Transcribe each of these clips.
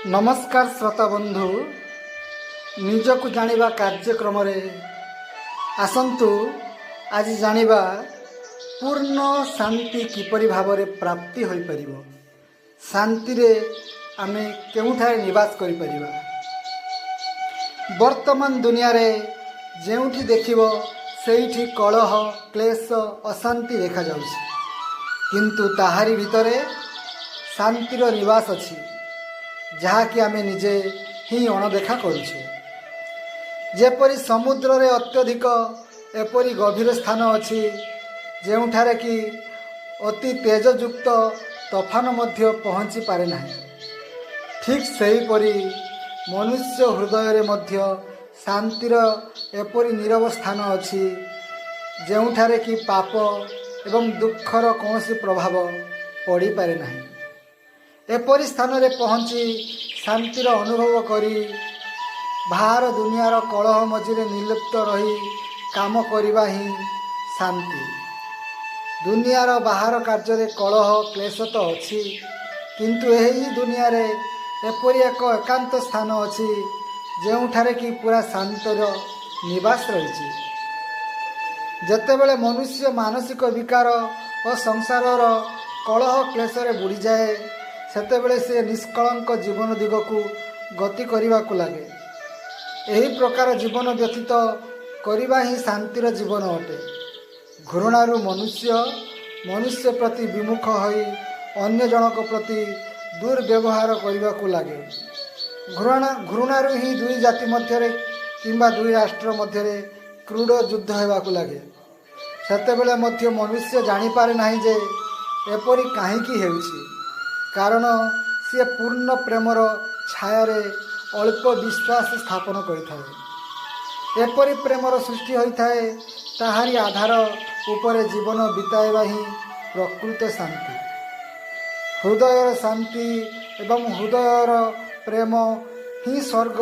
नमस्कार श्रोता बंधु निजक जानिबा कार्यक्रम आसंतु आज जानिबा पूर्ण शांति किपरि भाव प्राप्ति होई परिबो। शांति रे आमे केउठारे निवास करि परिबा। वर्तमान दुनिया रे जेउठी देखिबो सेठी कलह क्लेश अशांति देखा जाउछि, किंतु ताहारी भितरे शांतिर निवास अछि जहाँकि आमे निजे ही अणदेखा करुछे। जेपरी समुद्र रे अत्यधिक एपरी गभीर स्थान अछि जेउठारे कि अति तेजयुक्त तफान मध्य पहुँची पारे नाही। ठीक सेहीपरि मनुष्य हृदय रे मध्य शांतिर एपरी नीरव स्थान अछि जेउठारे कि पाप एवं दुखर कौनसी प्रभाव पड़ी पारे नाही। एपरी स्थान रे पहुँची शांतिर अनुभव करी बाहर दुनियार कलह मझिरे निर्लिप्त रही काम करिबा ही शांति। दुनियार बाहर कार्य रे कलह क्लेश तो अछि, किंतु एही दुनिया रे एपरी एक एकांत स्थान अछि जेउठारे कि पूरा शांतिर निवास रहिछि। जेतेबेले मनुष्य मानसिक विकार और संसारर कलह क्लेश रे बुड़ी जाए सेतेबेले से निष्कलंक जीवन दिगकू गति करने लगे। यही प्रकार जीवन व्यतीत करवा ही शांतिर जीवन अटे। घृणारु मनुष्य प्रति विमुख होई अन्य जनक प्रति दुर्व्यवहार करने को लगे। घृणारु ही दुई जाति मध्य किंबा दुई राष्ट्र मध्य क्रूर युद्ध होगाकू लगे। सेतेबेले मध्य मनुष्य जानिपारे नाही जे एपरी काहींकी हेउछि, कारण सी पूर्ण प्रेमर छाया अल्प विश्वास स्थापन करिथाए। एपरी प्रेमर सृष्टि होता है ताहारी आधार उपरे जीवन बिताइबा ही प्रकृत शांति। हृदयर शांति एवं हृदयर प्रेम ही स्वर्ग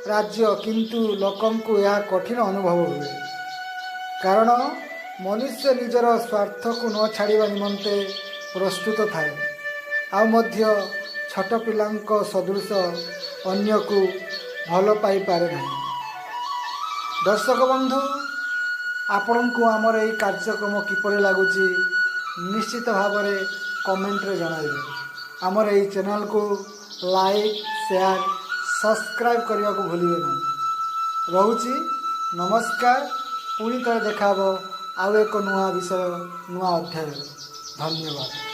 राज्य, किंतु लोकंकु यह कठिन अनुभव हुए, कारण मनुष्य निजर स्वार्थ को न छाड़िबा निमंते प्रस्तुत थाए। आ मध्य छोट पिलांक सदृश अन्य को भल पाई पारे नहीं। दर्शक बंधु, आपण को आमर यही कार्यक्रम किपरि लगुची निश्चित भाव में कमेंट रे जणाइबे। आमर यही चैनल को लाइक शेयर सब्सक्राइब करने को भूलिए नहीं। रहुची नमस्कार। पुणी थरे देखा आउ एक नुआ विषय नुआ अध्याय। धन्यवाद।